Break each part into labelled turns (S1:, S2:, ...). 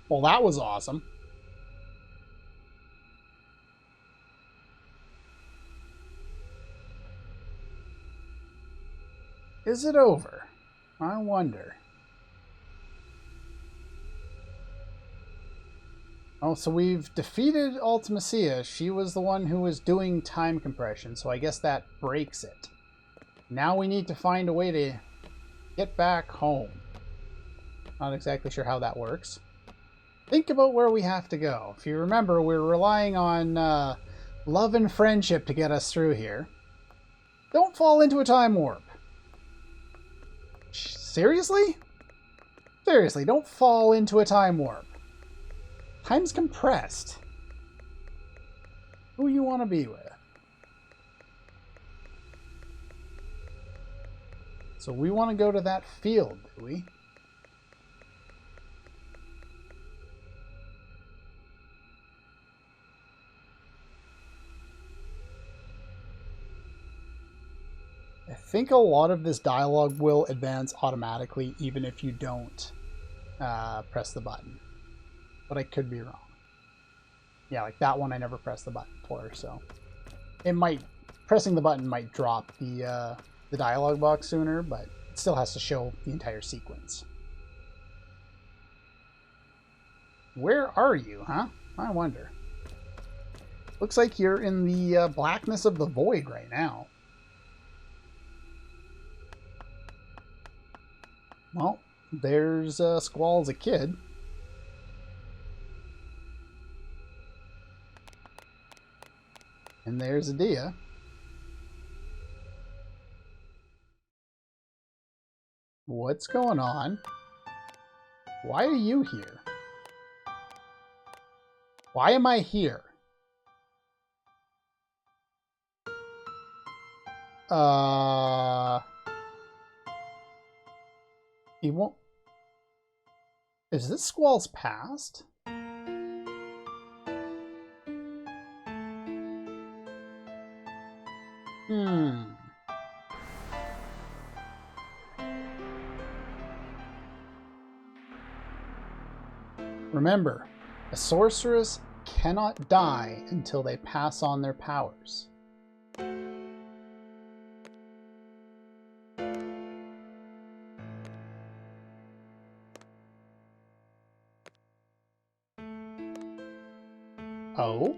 S1: Well, that was awesome. Is it over? I wonder. Oh, so we've defeated Ultimacia. She was the one who was doing time compression, so I guess that breaks it. Now we need to find a way to get back home. Not exactly sure how that works. Think about where we have to go. If you remember, we're relying on love and friendship to get us through here. Don't fall into a time warp. Seriously? Seriously, don't fall into a time warp. Time's compressed. Who you want to be with? So we want to go to that field, do we? I think a lot of this dialogue will advance automatically even if you don't press the button. But I could be wrong. Yeah, like that one I never pressed the button for, so it might, pressing the button might drop the dialogue box sooner, but it still has to show the entire sequence. Where are you, huh? I wonder. Looks like you're in the blackness of the void right now. Well, there's Squall as a kid. And there's Adia. What's going on? Why are you here? Why am I here? He won't... Is this Squall's past? Remember, a sorceress cannot die until they pass on their powers. Oh?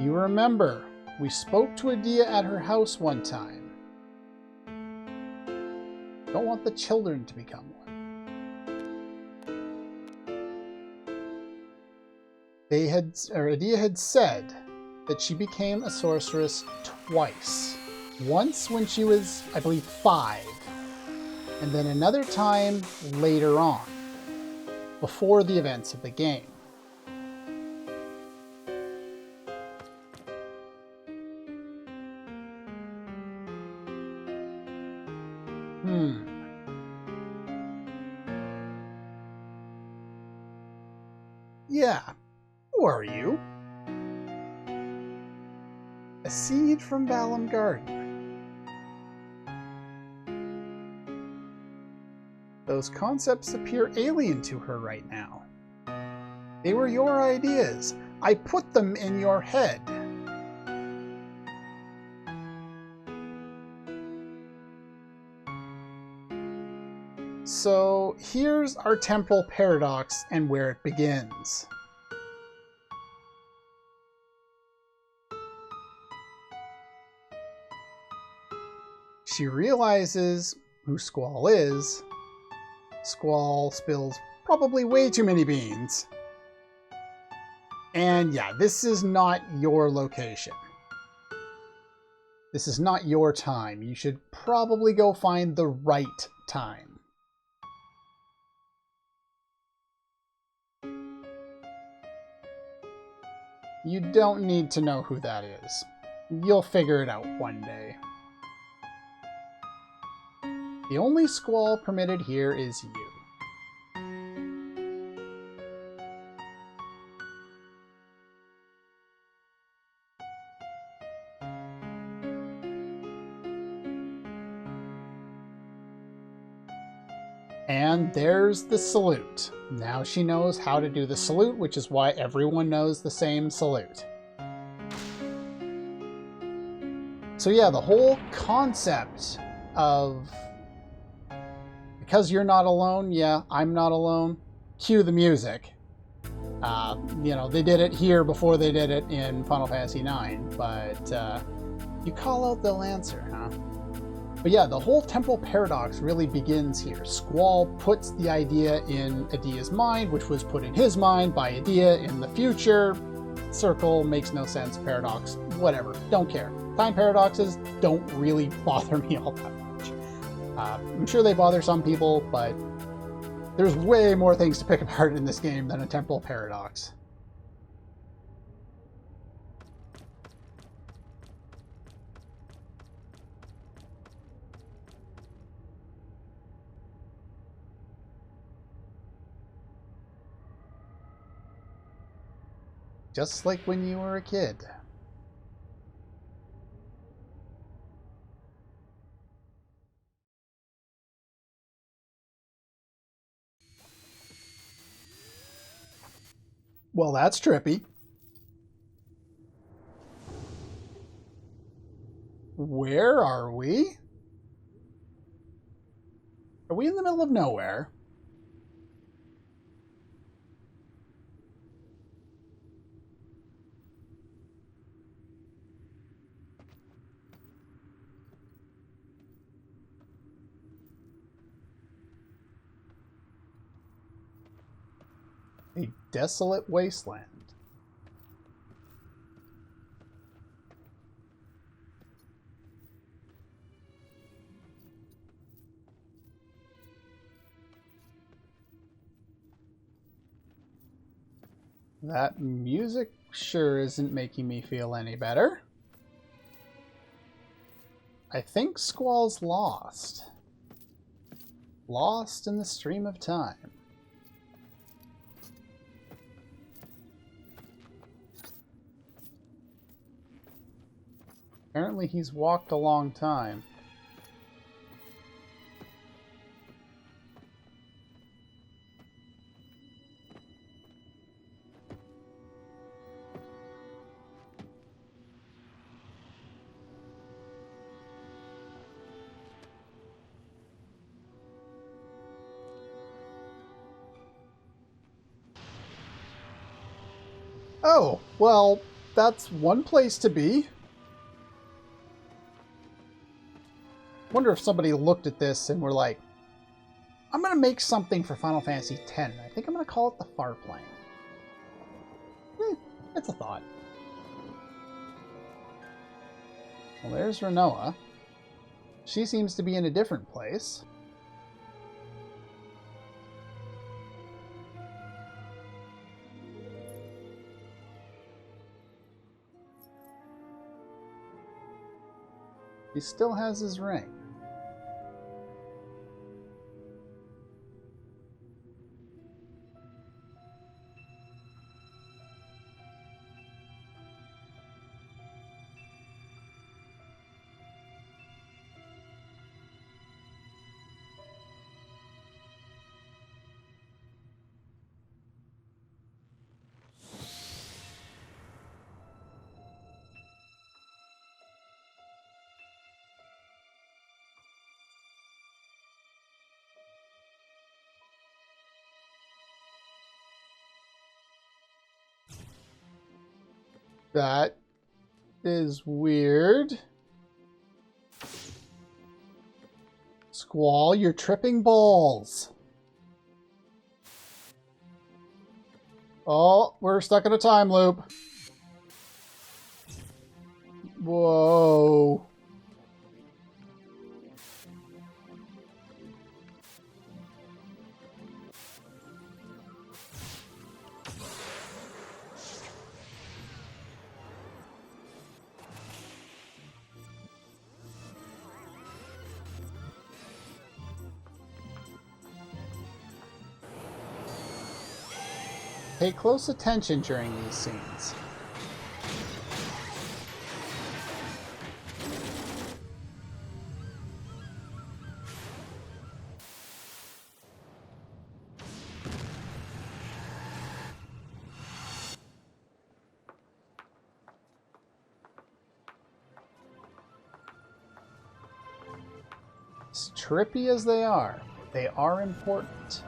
S1: You remember, we spoke to Adia at her house one time. Don't want the children to become one. Adia had said that she became a sorceress twice. Once when she was, I believe, 5, and then another time later on, before the events of the game. Yeah, who are you? A seed from Balam Garden. Those concepts appear alien to her right now. They were your ideas. I put them in your head. So here's our temporal paradox and where it begins. She realizes who Squall is. Squall spills probably way too many beans. And yeah, this is not your location. This is not your time. You should probably go find the right time. You don't need to know who that is. You'll figure it out one day. The only Squall permitted here is you. And there's the salute. Now she knows how to do the salute, which is why everyone knows the same salute. So yeah, the whole concept of because you're not alone, yeah, I'm not alone, cue the music. You know, they did it here before they did it in Final Fantasy IX, but you call out, they'll answer, huh? But yeah, the whole temporal paradox really begins here. Squall puts the idea in Adia's mind, which was put in his mind by Adia in the future. Circle makes no sense, paradox, whatever, don't care. Time paradoxes don't really bother me all that much. I'm sure they bother some people, but there's way more things to pick apart in this game than a temporal paradox. Just like when you were a kid. Well, that's trippy. Where are we? Are we in the middle of nowhere? A desolate wasteland. That music sure isn't making me feel any better. I think Squall's lost. Lost in the stream of time. Apparently he's walked a long time. Oh, well, that's one place to be. Wonder if somebody looked at this and were like, I'm going to make something for Final Fantasy X. I think I'm going to call it the Far Plane. It's a thought. Well, there's Renoa. She seems to be in a different place. He still has his ring. That is weird. Squall, you're tripping balls. Oh, we're stuck in a time loop. Whoa. Pay close attention during these scenes. As trippy as they are important.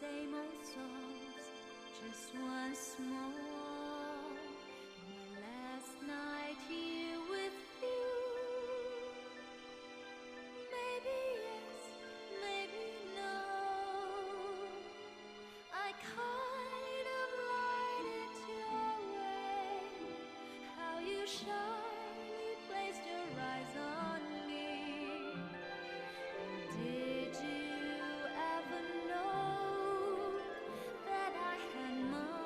S2: Same old songs, just once more. My last night here with you. Maybe yes, maybe no. I kind of lied it your way. How you shyly placed your eyes on me. Did you ever know that I had mine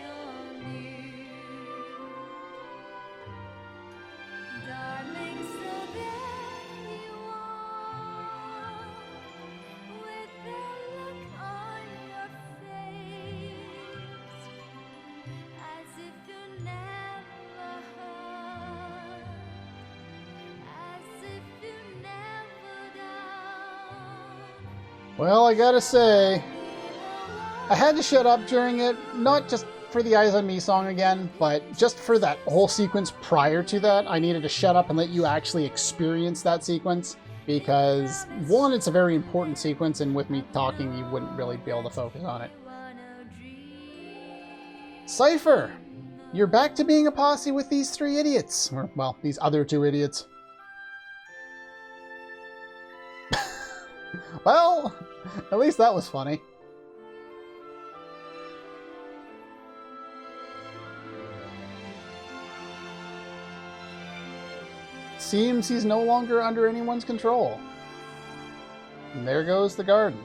S2: on you? Darling, so there you are, with that look on your face, as if you never heard, as if you never down.
S1: Well, I gotta say, I had to shut up during it, not just for the Eyes on Me song again, but just for that whole sequence prior to that. I needed to shut up and let you actually experience that sequence, because one, it's a very important sequence, and with me talking, you wouldn't really be able to focus on it. Cypher, you're back to being a posse with these three idiots. Or, well, these other two idiots. Well, at least that was funny. Seems he's no longer under anyone's control. And there goes the garden.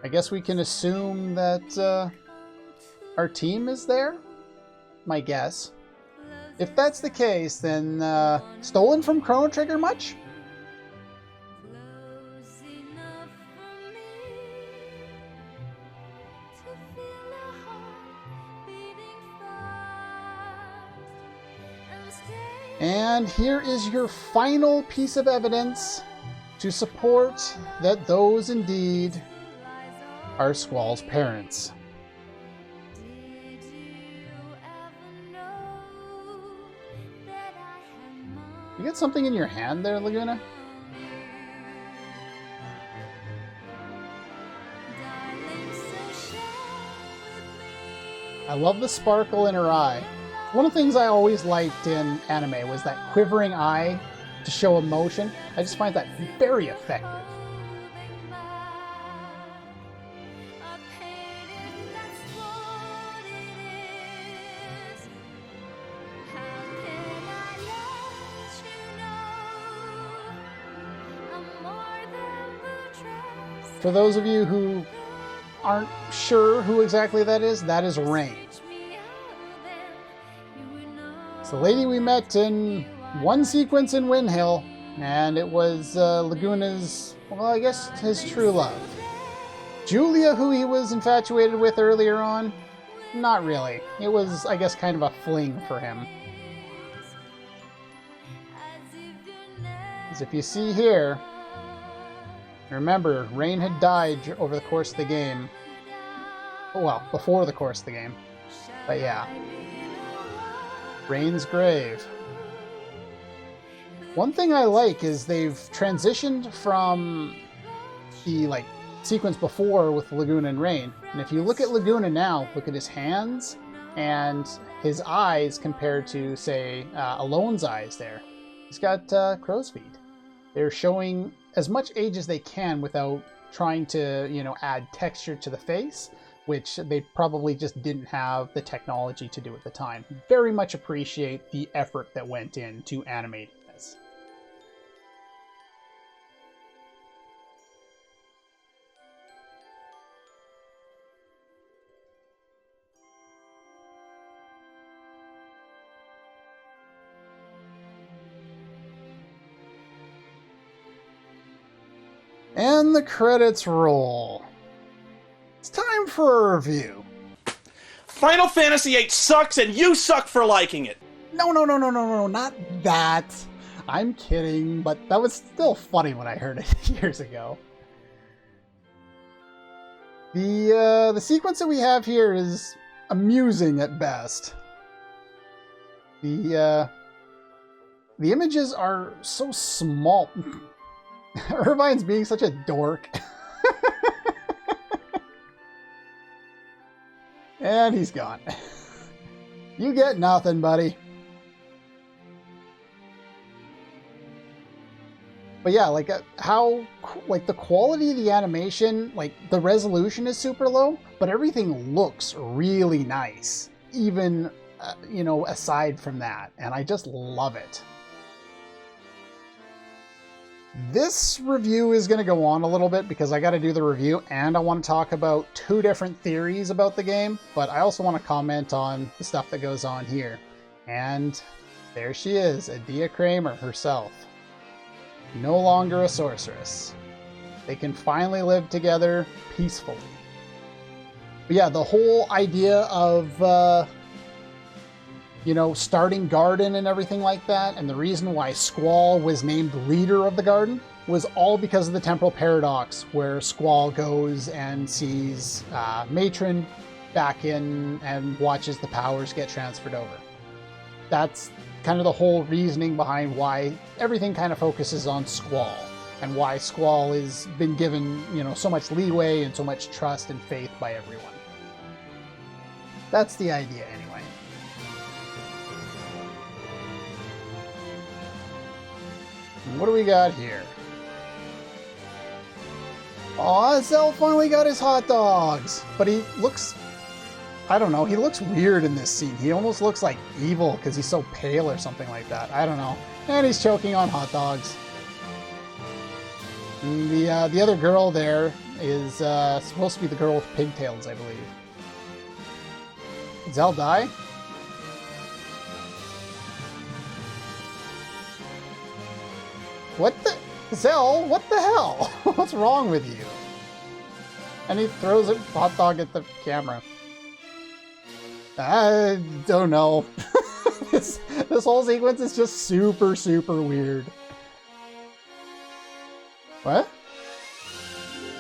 S1: I guess we can assume that our team is there? My guess. If that's the case, then stolen from Chrono Trigger much? And here is your final piece of evidence to support that those indeed are Squall's parents. You got something in your hand there, Laguna? I love the sparkle in her eye. One of the things I always liked in anime was that quivering eye to show emotion. I just find that very effective. For those of you who aren't sure who exactly that is Rain. It's the lady we met in one sequence in Wind Hill, and it was Laguna's, well, I guess his true love. Julia, who he was infatuated with earlier on, not really. It was, I guess, kind of a fling for him. As if you see here, remember, Rain had died over the course of the game. Well, before the course of the game. But yeah. Rain's grave. One thing I like is they've transitioned from the like sequence before with Laguna and Rain. And if you look at Laguna now, look at his hands and his eyes compared to, say, Alone's eyes there. He's got crow's feet. They're showing as much age as they can without trying to, you know, add texture to the face, which they probably just didn't have the technology to do at the time. Very much appreciate the effort that went into animating this. And the credits roll. It's time for a review.
S3: Final Fantasy VIII sucks and you suck for liking it.
S1: No, not that. I'm kidding, but that was still funny when I heard it years ago. The sequence that we have here is amusing at best. The images are so small. Irvine's being such a dork. And he's gone. You get nothing, buddy. But yeah, like how, like the quality of the animation, like the resolution is super low, but everything looks really nice. Even, you know, aside from that. And I just love it. This review is going to go on a little bit because I got to do the review and I want to talk about two different theories about the game, but I also want to comment on the stuff that goes on here. And there she is, Adia Kramer herself. No longer a sorceress. They can finally live together peacefully. But yeah, the whole idea of you know, starting Garden and everything like that, and the reason why Squall was named leader of the Garden was all because of the temporal paradox, where Squall goes and sees Matron back in and watches the powers get transferred over. That's kind of the whole reasoning behind why everything kind of focuses on Squall, and why Squall has been given, you know, so much leeway and so much trust and faith by everyone. That's the idea anyway. What do we got here? Aw, Zell finally got his hot dogs! But he looks... I don't know, he looks weird in this scene. He almost looks like evil because he's so pale or something like that. I don't know. And he's choking on hot dogs. And the other girl there is supposed to be the girl with pigtails, I believe. Did Zell die? What the... Zell, what the hell? What's wrong with you? And he throws a hot dog at the camera. I don't know. this whole sequence is just super, super weird. What?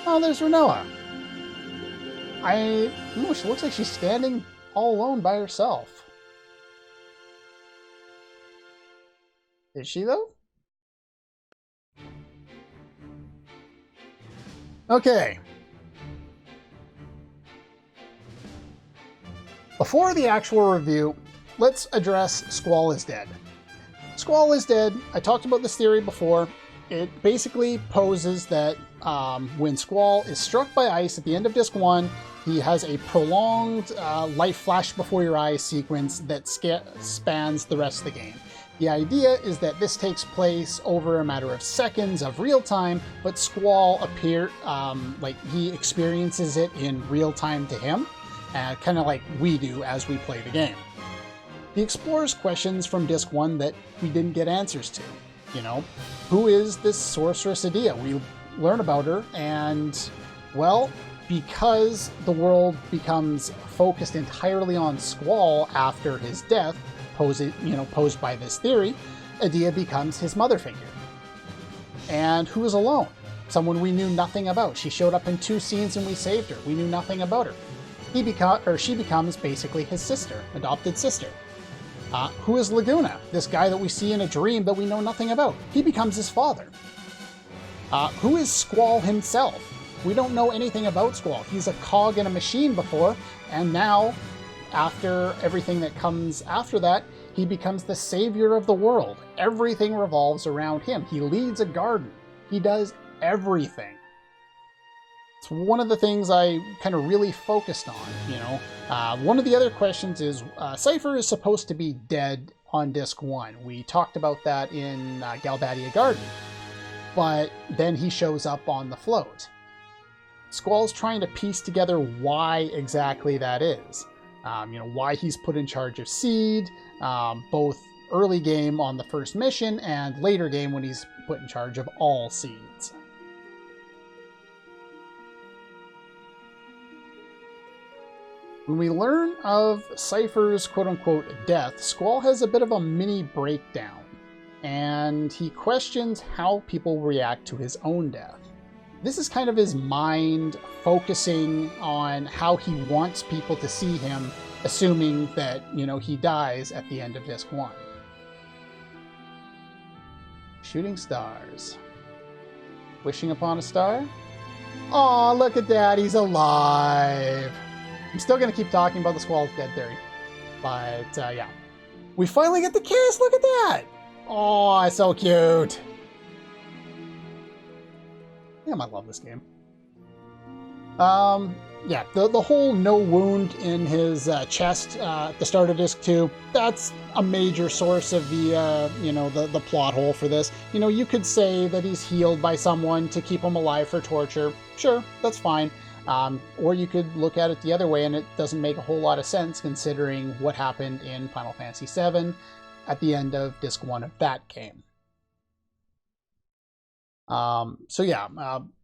S1: Oh, there's Renoa. She looks like she's standing all alone by herself. Is she, though? Okay. Before the actual review, let's address Squall is Dead. Squall is Dead. I talked about this theory before. It basically poses that when Squall is struck by ice at the end of Disc 1, he has a prolonged life flash before your eyes sequence that spans the rest of the game. The idea is that this takes place over a matter of seconds of real time, but Squall like he experiences it in real time to him, kind of like we do as we play the game. He explores questions from Disc 1 that we didn't get answers to. You know, who is this sorceress Adia? We learn about her, and, well, because the world becomes focused entirely on Squall after his death, posed by this theory, Adia becomes his mother figure. And who is alone? Someone we knew nothing about. She showed up in 2 scenes and we saved her. We knew nothing about her. She becomes basically his sister, adopted sister. Who is Laguna? This guy that we see in a dream that we know nothing about. He becomes his father. Who is Squall himself? We don't know anything about Squall. He's a cog in a machine before, and now, after everything that comes after that, he becomes the savior of the world. Everything revolves around him. He leads a garden. He does everything. It's one of the things I kind of really focused on, you know. One of the other questions is, Cypher is supposed to be dead on Disc 1. We talked about that in Galbadia Garden. But then he shows up on the float. Squall's trying to piece together why exactly that is. Why he's put in charge of Seed, both early game on the first mission and later game when he's put in charge of all Seeds. When we learn of Cypher's quote-unquote death, Squall has a bit of a mini breakdown, and he questions how people react to his own death. This is kind of his mind focusing on how he wants people to see him, assuming that, he dies at the end of Disc 1. Shooting stars. Wishing upon a star? Aw, look at that, he's alive! I'm still going to keep talking about the Squall's dead theory. But, yeah. We finally get the kiss! Look at that! Oh, it's so cute! Damn, I love this game. Yeah, the whole no wound in his chest at the start of Disc 2, that's a major source of the plot hole for this. You could say that he's healed by someone to keep him alive for torture. Sure, that's fine. Or you could look at it the other way, and it doesn't make a whole lot of sense considering what happened in Final Fantasy VII at the end of Disc 1 of that game.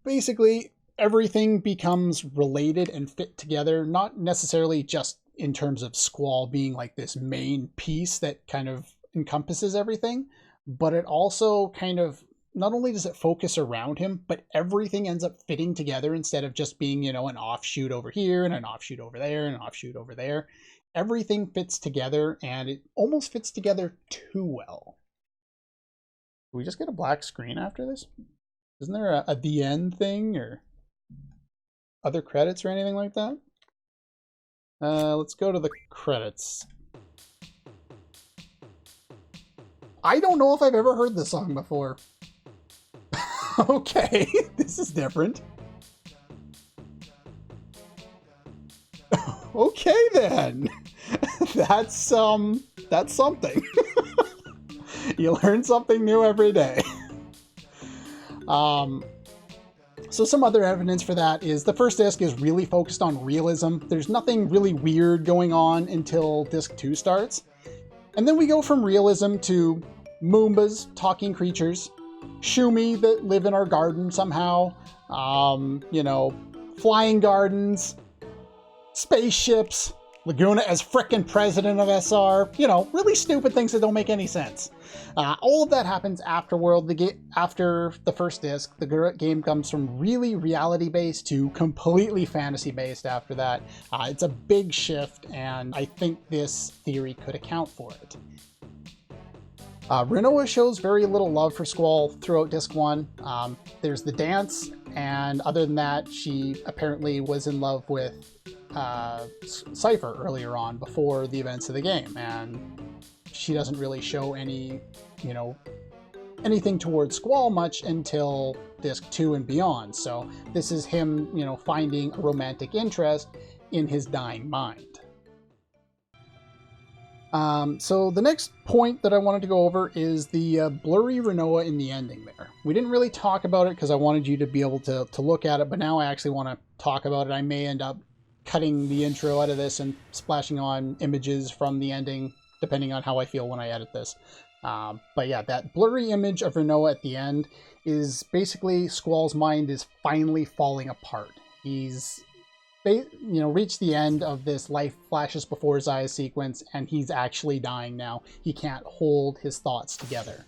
S1: Basically, everything becomes related and fit together, not necessarily just in terms of Squall being like this main piece that kind of encompasses everything, but it also kind of, not only does it focus around him, but everything ends up fitting together instead of just being, an offshoot over here and an offshoot over there and an offshoot over there. Everything fits together, and it almost fits together too well. Do we just get a black screen after this? Isn't there a the end thing or other credits or anything like that? Let's go to the credits. I don't know if I've ever heard this song before. Okay, this is different. Okay then. That's something. You learn something new every day. So some other evidence for that is the first disc is really focused on realism. There's nothing really weird going on until Disc 2 starts. And then we go from realism to Moombas, talking creatures, Shumi that live in our garden somehow, flying gardens, spaceships, Laguna as frickin' president of SR, really stupid things that don't make any sense. All of that happens after the first disc. The game comes from really reality-based to completely fantasy-based after that. It's a big shift, and I think this theory could account for it. Rinoa shows very little love for Squall throughout Disc 1. There's the dance, and other than that, she apparently was in love with Cypher earlier on, before the events of the game, and she doesn't really show anything towards Squall much until Disc 2 and beyond. So this is him, finding a romantic interest in his dying mind. So the next point that I wanted to go over is the blurry Rinoa in the ending there. We didn't really talk about it because I wanted you to be able to look at it, but now I actually want to talk about it. I may end up cutting the intro out of this and splashing on images from the ending, depending on how I feel when I edit this. But yeah, that blurry image of Rinoa at the end is basically Squall's mind is finally falling apart. He's reached the end of this life flashes before his eyes sequence, and he's actually dying now. He can't hold his thoughts together.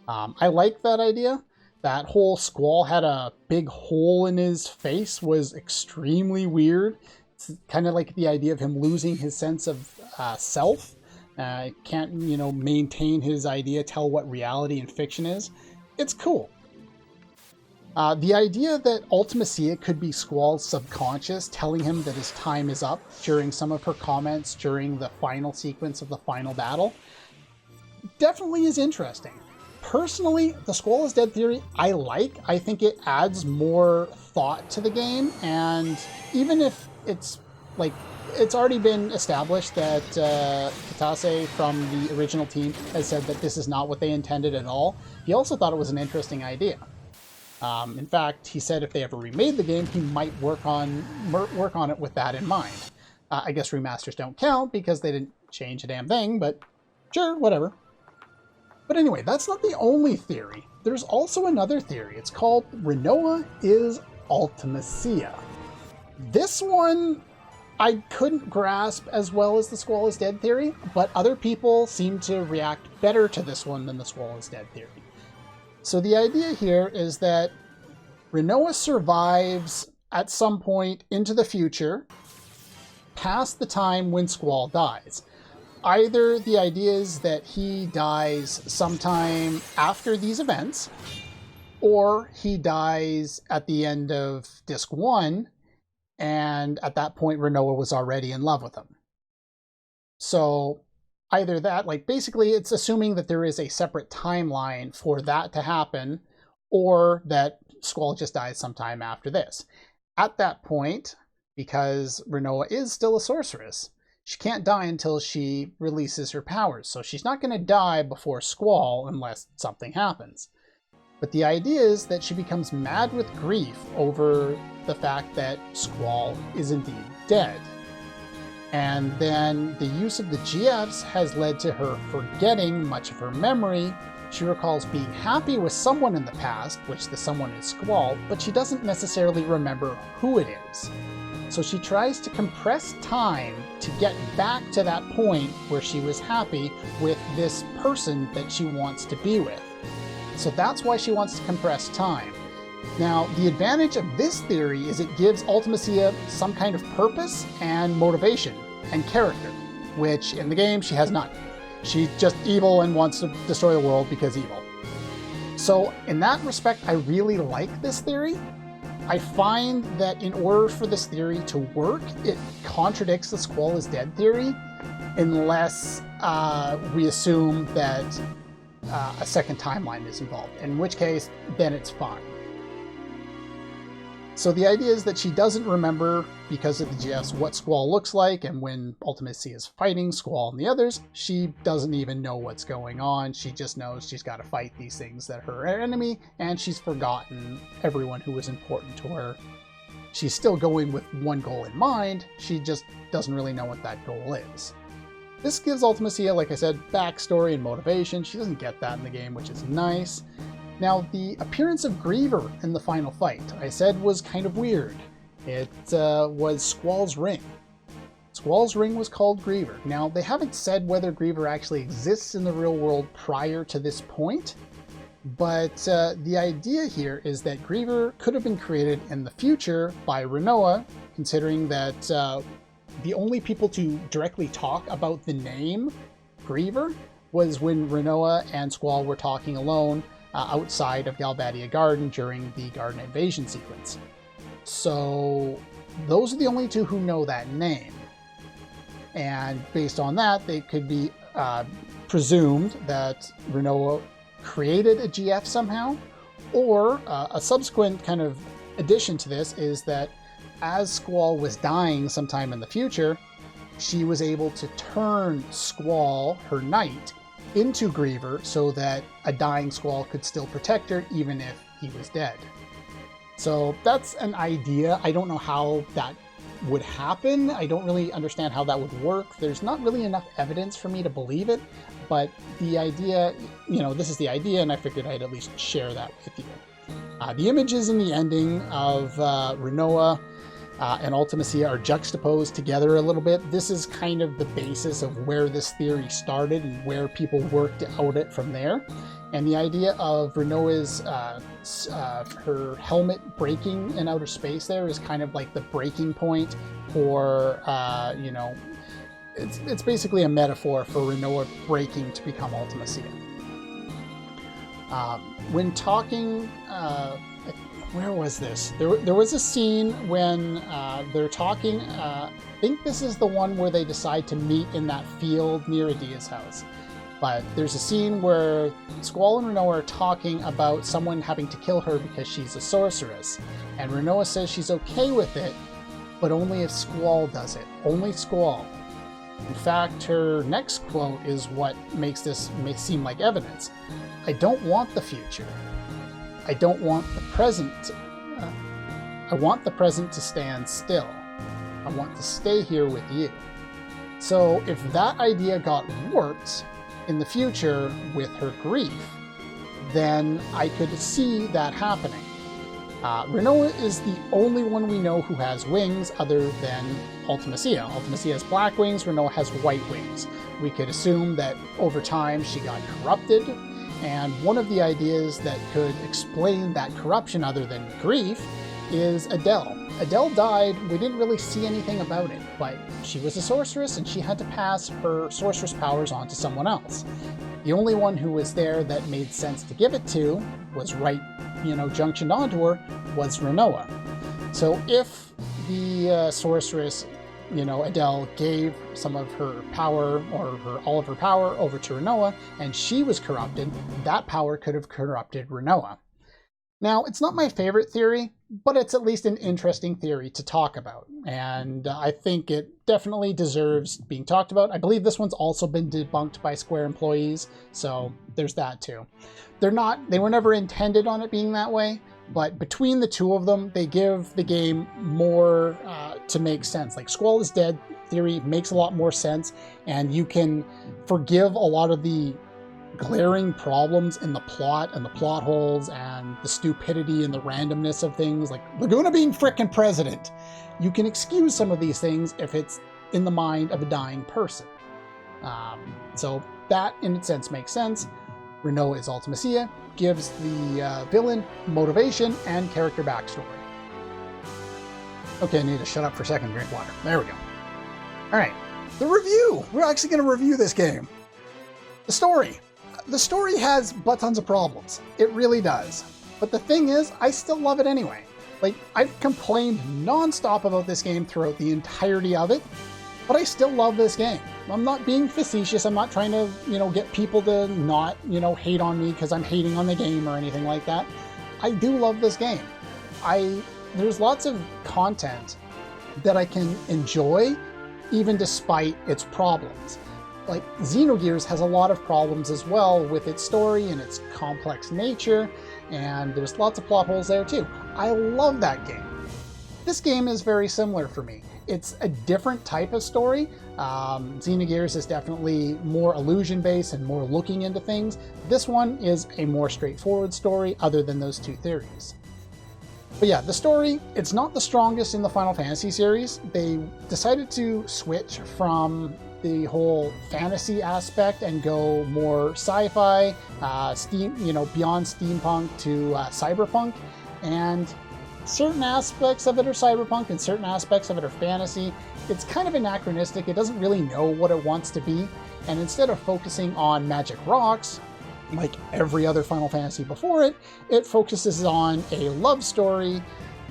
S1: I like that idea. That whole Squall had a big hole in his face was extremely weird. It's kind of like the idea of him losing his sense of self. Can't, maintain his idea, tell what reality and fiction is. It's cool. The idea that Ultimacia could be Squall's subconscious telling him that his time is up during some of her comments during the final sequence of the final battle definitely is interesting. Personally, the Squall is dead theory I like. I think it adds more thought to the game, and even if it's like, it's already been established that Kitase from the original team has said that this is not what they intended at all. He also thought it was an interesting idea. In fact, he said if they ever remade the game, he might work on it with that in mind. I guess remasters don't count because they didn't change a damn thing, but sure, whatever. But anyway, that's not the only theory. There's also another theory. It's called Rinoa is Ultimacia. This one I couldn't grasp as well as the Squall is dead theory, but other people seem to react better to this one than the Squall is dead theory. So the idea here is that Rinoa survives at some point into the future, past the time when Squall dies. Either the idea is that he dies sometime after these events, or he dies at the end of Disc 1, and at that point Rinoa was already in love with him. So either that, like basically it's assuming that there is a separate timeline for that to happen, or that Squall just dies sometime after this. At that point, because Rinoa is still a sorceress, she can't die until she releases her powers, so she's not going to die before Squall unless something happens. But the idea is that she becomes mad with grief over the fact that Squall is indeed dead. And then the use of the GFs has led to her forgetting much of her memory. She recalls being happy with someone in the past, which the someone is Squall, but she doesn't necessarily remember who it is. So she tries to compress time to get back to that point where she was happy with this person that she wants to be with. So that's why she wants to compress time. Now, the advantage of this theory is it gives Ultimacia some kind of purpose and motivation and character, which in the game she has none. She's just evil and wants to destroy the world because evil. So in that respect, I really like this theory. I find that in order for this theory to work, it contradicts the Squall is dead theory, unless we assume that a second timeline is involved, in which case, then it's fine. So the idea is that she doesn't remember, because of the GFs, what Squall looks like, and when Ultimacia is fighting Squall and the others, she doesn't even know what's going on. She just knows she's got to fight these things that are her enemy, and she's forgotten everyone who was important to her. She's still going with one goal in mind, she just doesn't really know what that goal is. This gives Ultimacia, like I said, backstory and motivation. She doesn't get that in the game, which is nice. Now, the appearance of Griever in the final fight, I said, was kind of weird. It was Squall's ring. Squall's ring was called Griever. Now, they haven't said whether Griever actually exists in the real world prior to this point, but the idea here is that Griever could have been created in the future by Rinoa, considering that the only people to directly talk about the name Griever was when Rinoa and Squall were talking alone outside of Galbadia Garden during the garden invasion sequence. So those are the only two who know that name. And based on that, they could be presumed that Rinoa created a GF somehow, or a subsequent kind of addition to this is that as Squall was dying sometime in the future, she was able to turn Squall, her knight, into Griever so that a dying Squall could still protect her even if he was dead. So that's an idea. I don't know how that would happen. I don't really understand how that would work. There's not really enough evidence for me to believe it, but the idea, this is the idea, and I figured I'd at least share that with you. The images in the ending of Rinoa and Ultimacia are juxtaposed together a little bit. This is kind of the basis of where this theory started and where people worked out it from there. And the idea of Rinoa's her helmet breaking in outer space there is kind of like the breaking point for it's basically a metaphor for Rinoa breaking to become Ultimacia. When talking, where was this? There was a scene when they're talking. I think this is the one where they decide to meet in that field near Adia's house. But there's a scene where Squall and Rinoa are talking about someone having to kill her because she's a sorceress. And Rinoa says she's okay with it, but only if Squall does it. Only Squall. In fact, her next quote is what makes this seem like evidence. I don't want the future. I don't want the present. I want the present to stand still. I want to stay here with you. So if that idea got warped in the future with her grief, then I could see that happening. Rinoa is the only one we know who has wings other than Ultimacia. Ultimacia has black wings, Rinoa has white wings. We could assume that over time she got corrupted, and one of the ideas that could explain that corruption other than grief is Adele. Adele died, we didn't really see anything about it, but she was a sorceress and she had to pass her sorceress powers on to someone else. The only one who was there that made sense to give it to was junctioned onto her, was Rinoa. So if the sorceress, Adele gave some of her power or all of her power over to Rinoa and she was corrupted, that power could have corrupted Rinoa. Now, it's not my favorite theory, but it's at least an interesting theory to talk about, and I think it definitely deserves being talked about. I believe this one's also been debunked by Square employees, so there's that too. They were never intended on it being that way, but between the two of them, they give the game more to make sense. Like, Squall is dead theory makes a lot more sense, and you can forgive a lot of the glaring problems in the plot and the plot holes and the stupidity and the randomness of things like Laguna being frickin' president. You can excuse some of these things if it's in the mind of a dying person. So that in a sense makes sense. Rinoa is Ultimacia, gives the villain motivation and character backstory. Okay, I need to shut up for a second, drink water. There we go. Alright, the review! We're actually going to review this game. The story. The story has butt tons of problems. It really does. But the thing is, I still love it anyway. Like, I've complained non-stop about this game throughout the entirety of it, but I still love this game. I'm not being facetious. I'm not trying to, get people to not, hate on me because I'm hating on the game or anything like that. I do love this game. There's lots of content that I can enjoy, even despite its problems. Like, Xenogears has a lot of problems as well with its story and its complex nature, and there's lots of plot holes there too. I love that game. This game is very similar for me. It's a different type of story. Xenogears is definitely more illusion-based and more looking into things. This one is a more straightforward story other than those two theories. But yeah, the story, it's not the strongest in the Final Fantasy series. They decided to switch from the whole fantasy aspect and go more sci-fi, beyond steampunk to cyberpunk, and certain aspects of it are cyberpunk and certain aspects of it are fantasy. It's kind of anachronistic. It doesn't really know what it wants to be, and instead of focusing on magic rocks, like every other Final Fantasy before it, it focuses on a love story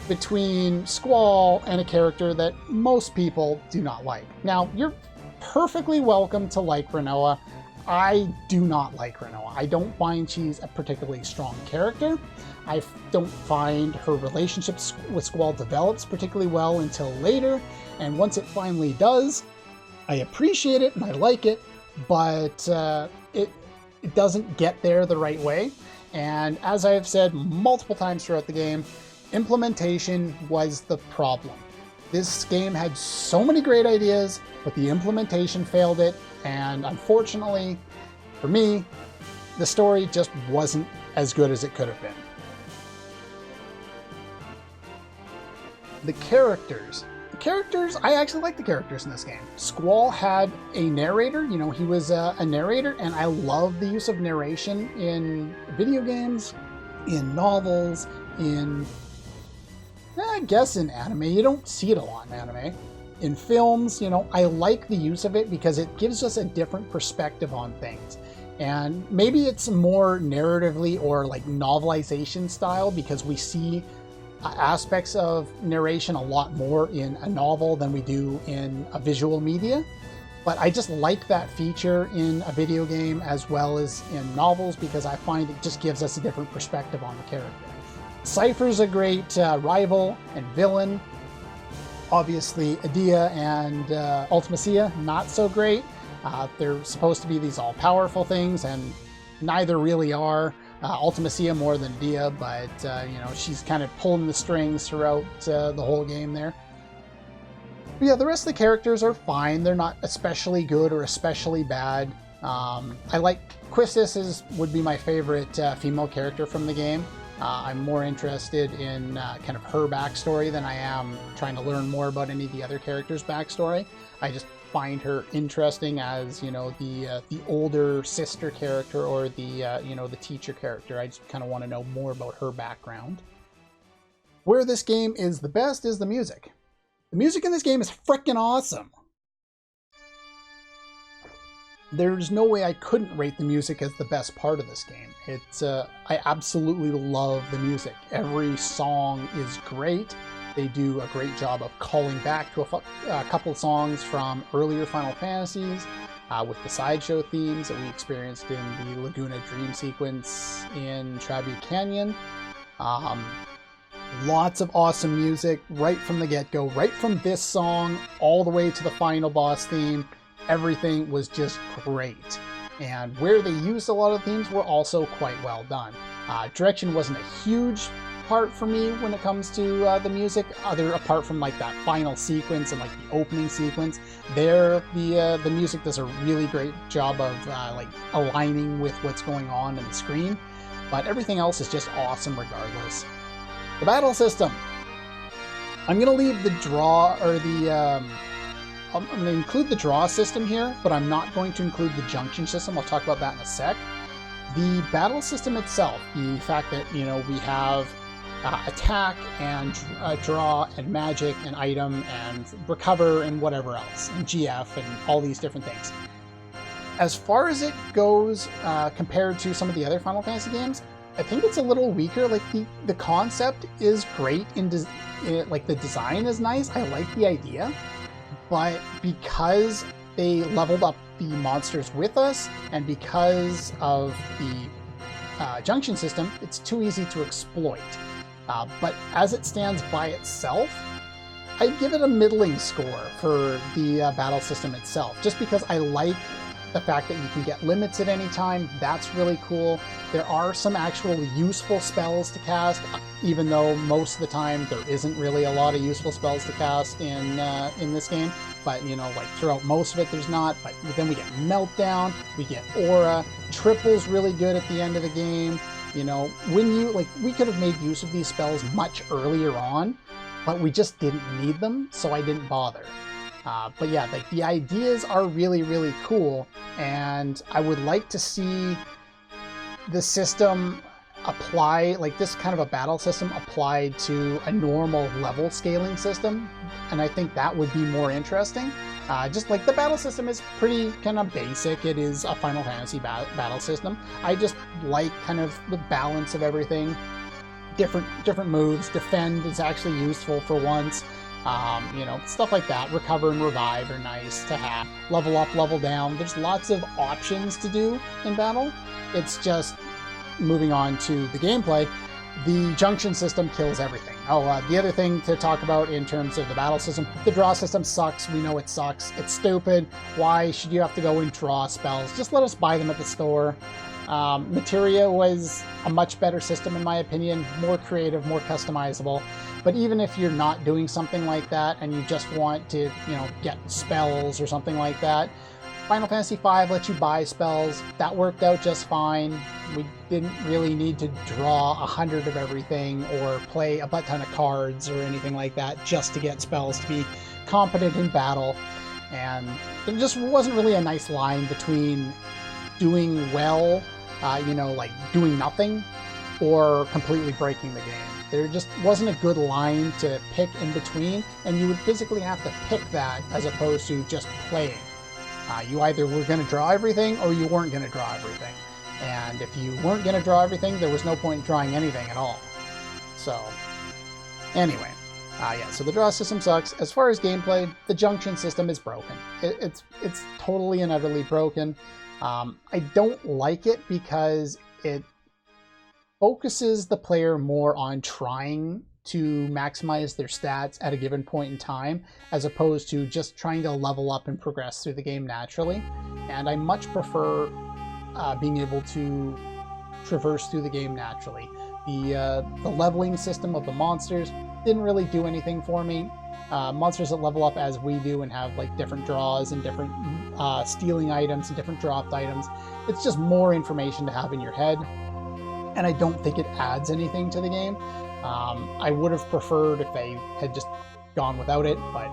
S1: between Squall and a character that most people do not like. Now, you're perfectly welcome to like Rinoa. I do not like Rinoa. I don't find she's a particularly strong character. I don't find her relationship with Squall develops particularly well until later, and once it finally does, I appreciate it and I like it, but it doesn't get there the right way. And as I've said multiple times throughout the game, implementation was the problem. This game had so many great ideas, but the implementation failed it, and unfortunately, for me, the story just wasn't as good as it could have been. The characters, I actually like the characters in this game. Squall had a narrator, he was a narrator, and I love the use of narration in video games, in novels, I guess in anime. You don't see it a lot in anime. in films, you know, I like the use of it because it gives us a different perspective on things. And maybe it's more narratively or like novelization style because we see aspects of narration a lot more in a novel than we do in a visual media. But I just like that feature in a video game as well as in novels because I find it just gives us a different perspective on the character. Cypher's a great rival and villain. Obviously, Adia and Ultimacia, not so great. They're supposed to be these all-powerful things, and neither really are. Ultimacia more than Adia, but you know, she's kind of pulling the strings throughout the whole game there. But yeah, the rest of the characters are fine. They're not especially good or especially bad. I like Quistis would be my favorite female character from the game. I'm more interested in kind of her backstory than I am trying to learn more about any of the other characters' backstory. I just find her interesting as, you know, the older sister character or the you know, the teacher character. I just kind of want to know more about her background. Where this game is the best is the music. The music in this game is freaking awesome. There's no way I couldn't rate the music as the best part of this game. It's I absolutely love the music. Every song is great. They do a great job of calling back to a couple of songs from earlier Final Fantasies with the sideshow themes that we experienced in the Laguna Dream sequence in Trabu Canyon. Lots of awesome music right from the get-go, right from this song all the way to the final boss theme. Everything was just great. And where they used a lot of themes were also quite well done. Direction wasn't a huge part for me when it comes to the music, apart from like that final sequence and like the opening sequence. There, the music does a really great job of like aligning with what's going on in the screen. But everything else is just awesome regardless. The battle system. I'm gonna leave the draw or the I'm going to include the draw system here, but I'm not going to include the junction system. I'll talk about that in a sec. The battle system itself, the fact that, you know, we have attack and draw and magic and item and recover and whatever else, and GF and all these different things. As far as it goes compared to some of the other Final Fantasy games, I think it's a little weaker. Like the concept is great, like the design is nice. I like the idea. But because they leveled up the monsters with us, and because of the junction system, it's too easy to exploit. But as it stands by itself, I'd give it a middling score for the battle system itself, just because I like the fact that you can get limits at any time. That's really cool. There are some actual useful spells to cast, even though most of the time there isn't really a lot of useful spells to cast in this game. But, you know, like throughout most of it there's not. But then we get Meltdown, we get Aura, Triple's really good at the end of the game. You know, when you, like, we could have made use of these spells much earlier on, but we just didn't need them, so I didn't bother. But yeah, like the ideas are really, really cool, and I would like to see the system apply, like this kind of a battle system applied to a normal level scaling system, and I think that would be more interesting. Just like the battle system is pretty kind of basic. It is a Final Fantasy battle system. I just like kind of the balance of everything. Different moves. Defend is actually useful for once. You know, stuff like that. Recover and revive are nice to have. Level up, level down. There's lots of options to do in battle. It's just moving on to the gameplay. The junction system kills everything. The other thing to talk about in terms of the battle system, the draw system sucks. We know it sucks. It's stupid. Why should you have to go and draw spells? Just let us buy them at the store. Materia was a much better system in my opinion, more creative, more customizable. But even if you're not doing something like that and you just want to, you know, get spells or something like that, Final Fantasy V lets you buy spells. That worked out just fine. We didn't really need to draw 100 of everything or play a butt ton of cards or anything like that just to get spells to be competent in battle. And there just wasn't really a nice line between doing well, you know, like doing nothing, or completely breaking the game. There just wasn't a good line to pick in between, and you would physically have to pick that as opposed to just playing. You either were going to draw everything or you weren't going to draw everything. And if you weren't going to draw everything, there was no point in drawing anything at all. So, anyway. Yeah, so the draw system sucks. As far as gameplay, the junction system is broken. It's totally and utterly broken. I don't like it because it focuses the player more on trying to maximize their stats at a given point in time, as opposed to just trying to level up and progress through the game naturally. And I much prefer being able to traverse through the game naturally. The leveling system of the monsters didn't really do anything for me. Monsters that level up as we do and have like different draws and different stealing items and different dropped items, it's just more information to have in your head, and I don't think it adds anything to the game. I would have preferred if they had just gone without it, but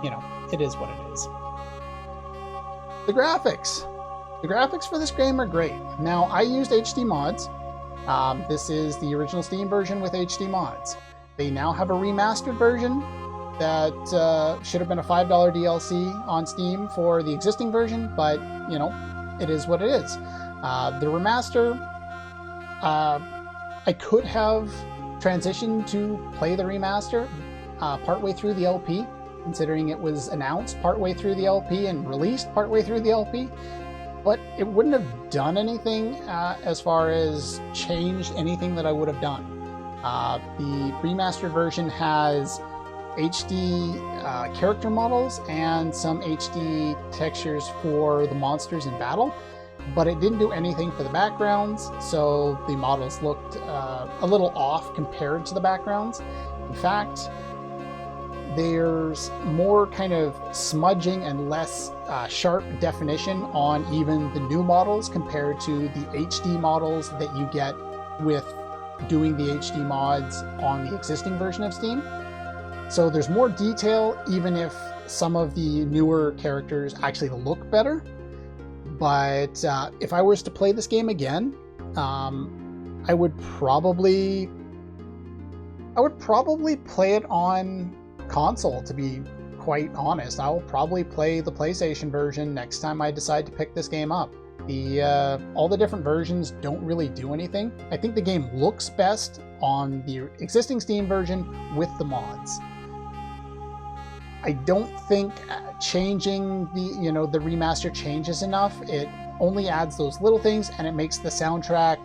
S1: you know, it is what it is. The graphics for this game are great. Now, I used HD mods. This is the original Steam version with HD mods. They now have a remastered version that should have been a $5 DLC on Steam for the existing version, but, you know, it is what it is. The remaster, I could have transitioned to play the remaster partway through the LP, considering it was announced partway through the LP and released partway through the LP, but it wouldn't have done anything as far as changed anything that I would have done. The remastered version has HD character models and some HD textures for the monsters in battle, but it didn't do anything for the backgrounds, so the models looked a little off compared to the backgrounds. In fact, there's more kind of smudging and less sharp definition on even the new models compared to the HD models that you get with doing the HD mods on the existing version of Steam. So there's more detail, even if some of the newer characters actually look better. But if I was to play this game again, I would probably play it on console, to be quite honest. I'll probably play the PlayStation version next time I decide to pick this game up. All the different versions don't really do anything. I think the game looks best on the existing Steam version with the mods. I don't think changing the remaster changes enough. It only adds those little things, and it makes the soundtrack,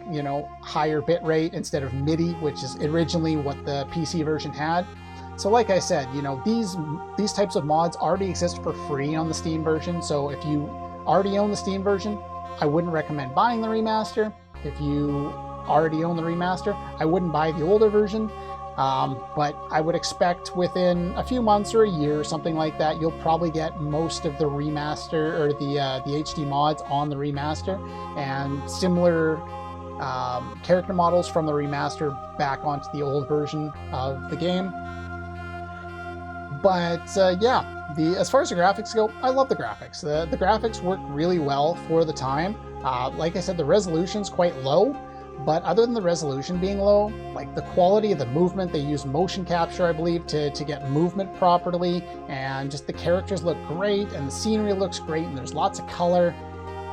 S1: higher bitrate instead of MIDI, which is originally what the PC version had. So like I said, these types of mods already exist for free on the Steam version. So if you already own the Steam version, I wouldn't recommend buying the remaster. If you already own the remaster, I wouldn't buy the older version. But I would expect within a few months or a year or something like that, you'll probably get most of the remaster or the HD mods on the remaster, and similar character models from the remaster back onto the old version of the game. But yeah, as far as the graphics go, I love the graphics. The graphics work really well for the time. Like I said, the resolution's quite low, but other than the resolution being low, like the quality of the movement, they use motion capture, I believe, to get movement properly, and just the characters look great, and the scenery looks great, and there's lots of color.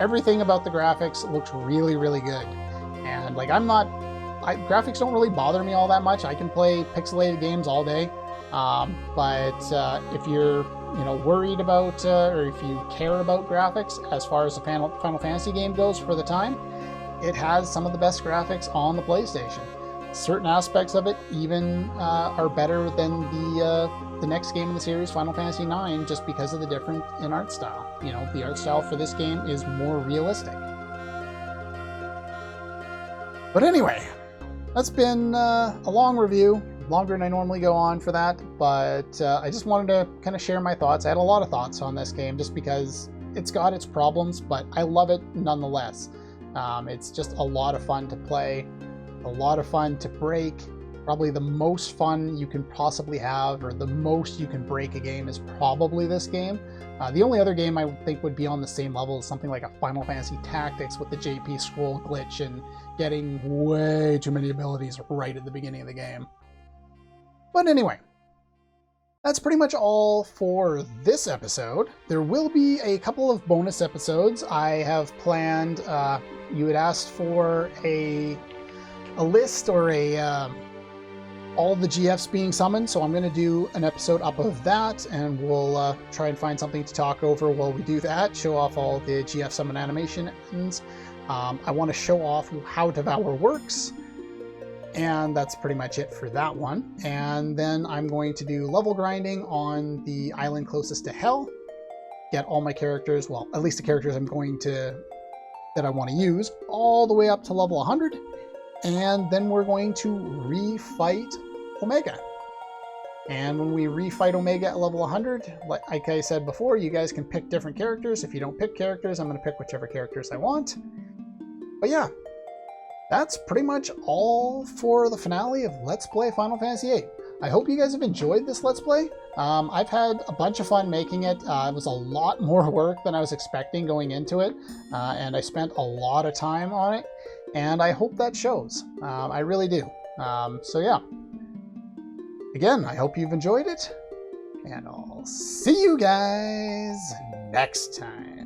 S1: Everything about the graphics looks really, really good. And like graphics don't really bother me all that much. I can play pixelated games all day. But if you're worried about or if you care about graphics as far as the Final Fantasy game goes for the time, it has some of the best graphics on the PlayStation. Certain aspects of it even are better than the next game in the series, Final Fantasy IX, just because of the difference in art style. The art style for this game is more realistic. But anyway, that's been a long review. Longer than I normally go on for that, but I just wanted to kind of share my thoughts. I had a lot of thoughts on this game just because it's got its problems, but I love it nonetheless. It's just a lot of fun to play, a lot of fun to break. Probably the most fun you can possibly have, or the most you can break a game, is probably this game. The only other game I would think would be on the same level is something like a Final Fantasy Tactics with the JP scroll glitch and getting way too many abilities right at the beginning of the game. But anyway, that's pretty much all for this episode. There will be a couple of bonus episodes. I have planned, you had asked for a list or all the GFs being summoned, so I'm going to do an episode up of that, and we'll try and find something to talk over while we do that, show off all the GF summon animations. I want to show off how Devour works, and that's pretty much it for that one. And then I'm going to do level grinding on the island closest to Hell, get all my characters, well, at least the characters that I want to use, all the way up to level 100, and then we're going to refight Omega. And when we refight Omega at level 100, like I said before, you guys can pick different characters. If you don't pick characters, I'm going to pick whichever characters I want. But yeah, that's pretty much all for the finale of Let's Play Final Fantasy VIII. I hope you guys have enjoyed this Let's Play. I've had a bunch of fun making it. It was a lot more work than I was expecting going into it, and I spent a lot of time on it, and I hope that shows. I really do. So yeah. Again, I hope you've enjoyed it, and I'll see you guys next time.